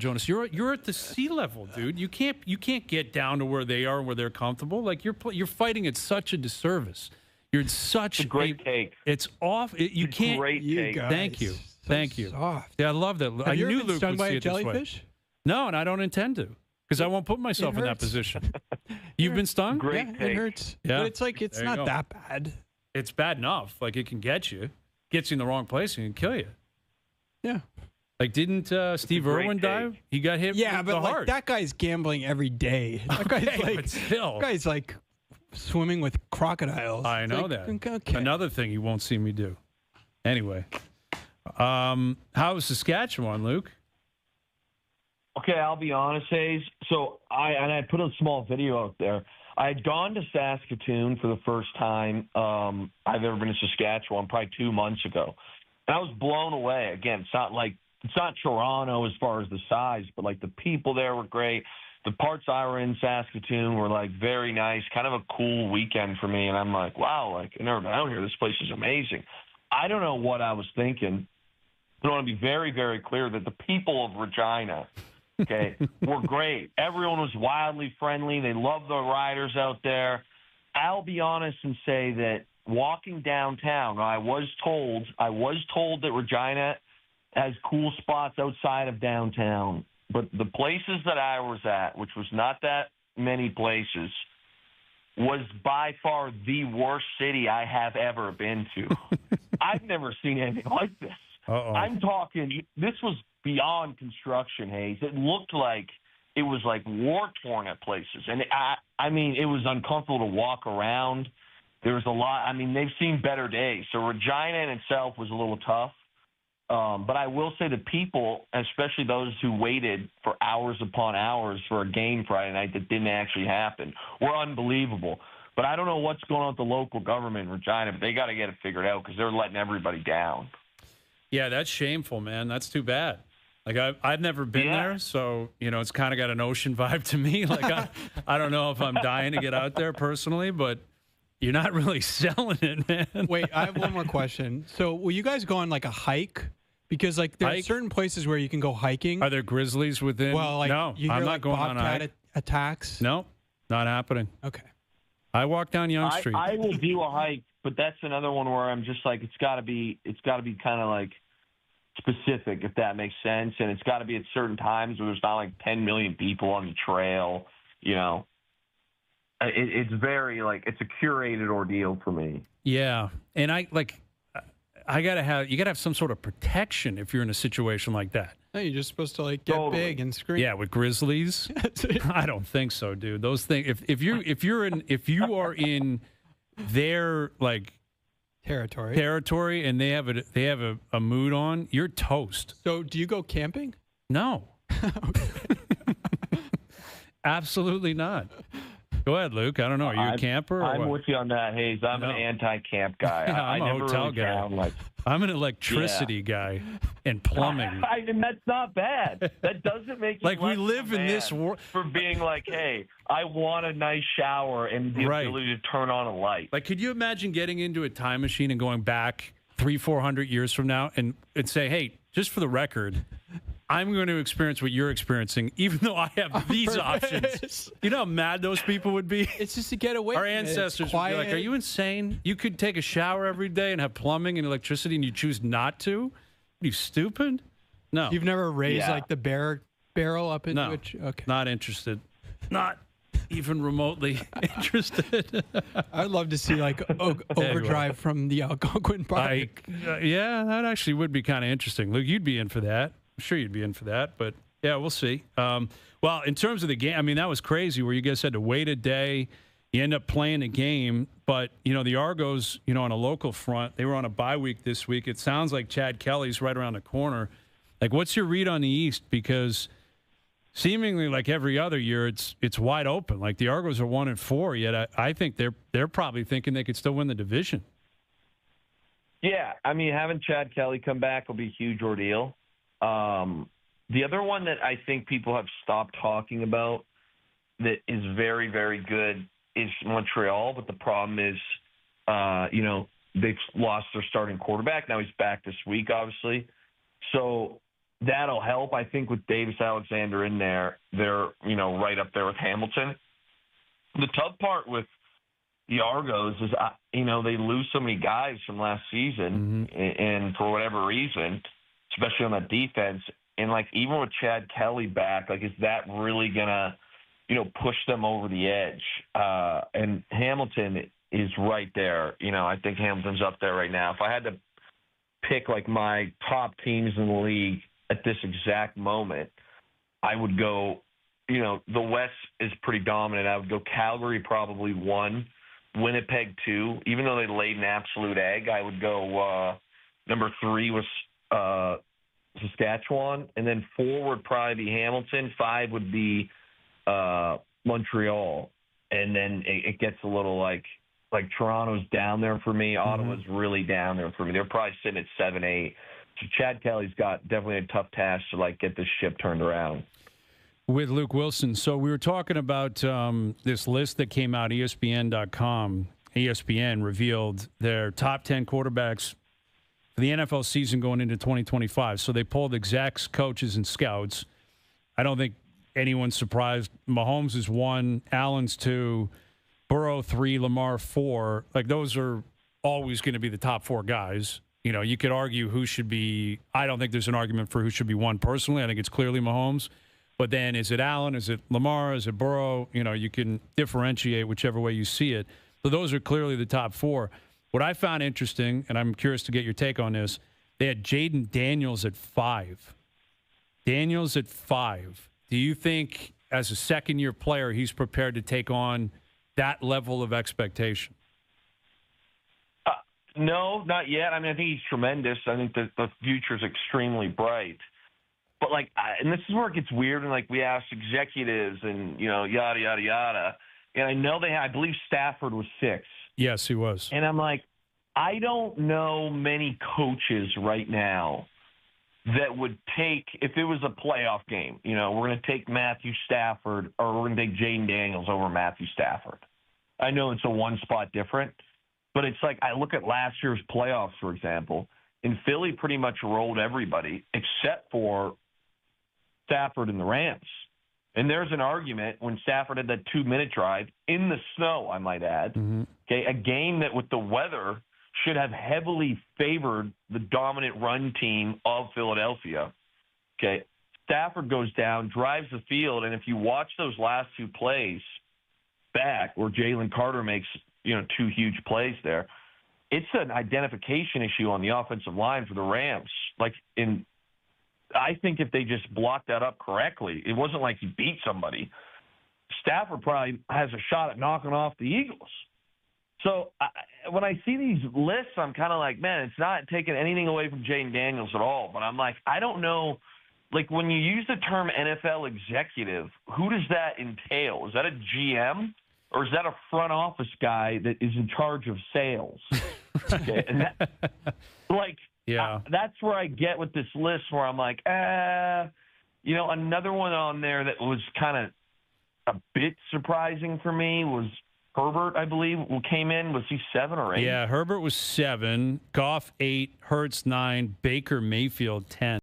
Jonas, you're at the sea level, dude. You can't get down to where they are, where they're comfortable. Like you're fighting at such a disservice. You're in such a great take. It's off. You can't. Great take. Thank you. So Thank you. Soft. Yeah, I love that. Have I you ever knew been Luke stung would by see a it this way. jellyfish? No, and I don't intend to because I won't put myself in that hurts. position. You've been stung? Great Yeah, take. it hurts. Yeah. But it's like it's There you not go. that bad. It's bad enough. Like it can get you, gets you in the wrong place, and can kill you. Yeah. Like didn't Steve great Irwin die? take. He got hit. Yeah, with but the like heart. that guy's gambling every day. That guy's Okay, like but still. that guy's like swimming with crocodiles. I It's know like, that. Okay. Another thing you won't see me do. Anyway, how's Saskatchewan, Luke? Okay, I'll be honest, Hayes. So I put a small video out there. I had gone to Saskatoon for the first time I've ever been to Saskatchewan, probably 2 months ago. And I was blown away. Again, it's not Toronto as far as the size, but like the people there were great. The parts I were in Saskatoon were like very nice, kind of a cool weekend for me. And I'm like, wow, like I've never been out here. This place is amazing. I don't know what I was thinking. I want to be very, very clear that the people of Regina, okay, were great. Everyone was wildly friendly. They loved the riders out there. I'll be honest and say that walking downtown, I was told that Regina has cool spots outside of downtown. But the places that I was at, which was not that many places, was by far the worst city I have ever been to. I've never seen anything like this. Uh-oh. I'm talking, this was beyond construction, Hayes. It looked like it was like war-torn at places. And I mean, it was uncomfortable to walk around. There was a lot. I mean, they've seen better days. So Regina in itself was a little tough. But I will say the people, especially those who waited for hours upon hours for a game Friday night that didn't actually happen, were unbelievable. But I don't know what's going on with the local government in Regina, but they got to get it figured out because they're letting everybody down. Yeah, that's shameful, man. That's too bad. Like I've never been there, so it's kind of got an ocean vibe to me. Like I don't know if I'm dying to get out there personally, but you're not really selling it, man. Wait, I have one more question. So, will you guys go on like a hike? Because like there are certain places where you can go hiking. Are there grizzlies within? Well, like no, you hear, I'm not like, going on a hike. attacks. No, not happening. Okay. I walk down Yonge Street. I will do a hike, but that's another one where I'm just like, it's got to be kind of like specific, if that makes sense, and it's got to be at certain times where there's not like 10 million people on the trail. It's very like it's a curated ordeal for me. Yeah, and you gotta have some sort of protection if you're in a situation like that. No, you're just supposed to like get big and scream. Yeah, with grizzlies, I don't think so, dude. Those things. If you are in their like territory, and they have a mood on, you're toast. So, do you go camping? No, absolutely not. Go ahead, Luke. I don't know. Are you a camper? Or I'm what? with you on that, Hayes. I'm an anti-camp guy. I'm a never hotel really guy. found, I'm an electricity guy and plumbing. And that's not bad. That doesn't make you like we less live of a in this man world for being like, hey, I want a nice shower and the ability to turn on a light. Like, could you imagine getting into a time machine and going back 300-400 years from now and say, hey, just for the record, I'm going to experience what you're experiencing, even though I have these options. You know how mad those people would be? It's just to get away. Our ancestors would be like, are you insane? You could take a shower every day and have plumbing and electricity, and you choose not to? Are you stupid? No. You've never raised like the barrel up into it? Okay. Not interested. Not even remotely interested. I'd love to see like Overdrive from the Algonquin Park. Yeah, that actually would be kind of interesting. Luke, you'd be in for that. I'm sure you'd be in for that, but yeah, we'll see. Well, in terms of the game, I mean, that was crazy where you guys had to wait a day. You end up playing a game, but, the Argos, on a local front, they were on a bye week this week. It sounds like Chad Kelly's right around the corner. Like, what's your read on the East? Because seemingly like every other year, it's wide open. Like the Argos are 1-4, yet I think they're probably thinking they could still win the division. Yeah, I mean, having Chad Kelly come back will be a huge ordeal. The other one that I think people have stopped talking about that is very, very good is Montreal, but the problem is, they've lost their starting quarterback. Now he's back this week, obviously. So that'll help. I think with Davis Alexander in there, they're, right up there with Hamilton. The tough part with the Argos is, they lose so many guys from last season, and for whatever reason, especially on the defense. And, even with Chad Kelly back, is that really going to, push them over the edge? And Hamilton is right there. I think Hamilton's up there right now. If I had to pick, my top teams in the league at this exact moment, I would go, the West is pretty dominant. I would go Calgary probably 1, Winnipeg 2. Even though they laid an absolute egg, I would go number 3 was Saskatchewan, and then 4 would probably be Hamilton. 5 would be Montreal, and then it gets a little like Toronto's down there for me. Ottawa's really down there for me. They're probably sitting at 7, 8. So Chad Kelly's got definitely a tough task to get this ship turned around. With Luke Wilson. So we were talking about this list that came out, ESPN.com. ESPN revealed their top 10 quarterbacks for the NFL season going into 2025. So they pulled execs, coaches, and scouts. I don't think anyone's surprised. Mahomes is 1, Allen's 2, Burrow 3, Lamar 4. Those are always going to be the top 4 guys. You could argue who should be. I don't think there's an argument for who should be 1 personally. I think it's clearly Mahomes. But then is it Allen? Is it Lamar? Is it Burrow? You can differentiate whichever way you see it. So those are clearly the top 4. What I found interesting, and I'm curious to get your take on this, they had Jaden Daniels at 5. Daniels at 5. Do you think, as a second-year player, he's prepared to take on that level of expectation? No, not yet. I think he's tremendous. I think the future is extremely bright. But, and this is where it gets weird, and, we asked executives and, yada, yada, yada. And I know I believe Stafford was 6. Yes, he was. And I'm I don't know many coaches right now that would take, if it was a playoff game, we're going to take Matthew Stafford or we're going to take Jaden Daniels over Matthew Stafford. I know it's a one-spot different, but it's I look at last year's playoffs, for example, and Philly pretty much rolled everybody except for Stafford and the Rams. And there's an argument when Stafford had that 2-minute drive in the snow, I might add, okay, a game that with the weather should have heavily favored the dominant run team of Philadelphia. Okay, Stafford goes down, drives the field, and if you watch those last 2 plays back where Jalen Carter makes, 2 huge plays there, it's an identification issue on the offensive line for the Rams. I think if they just blocked that up correctly, it wasn't like he beat somebody. Stafford probably has a shot at knocking off the Eagles. So when I see these lists, I'm kind of man, it's not taking anything away from Jaden Daniels at all. But I'm I don't know. When you use the term NFL executive, who does that entail? Is that a GM or is that a front office guy that is in charge of sales? Okay, and that, yeah, that's where I get with this list where I'm another one on there that was kind of a bit surprising for me was Herbert, I believe, who came in. Was he 7 or 8? Yeah, Herbert was 7, Goff 8, Hurts 9, Baker Mayfield 10.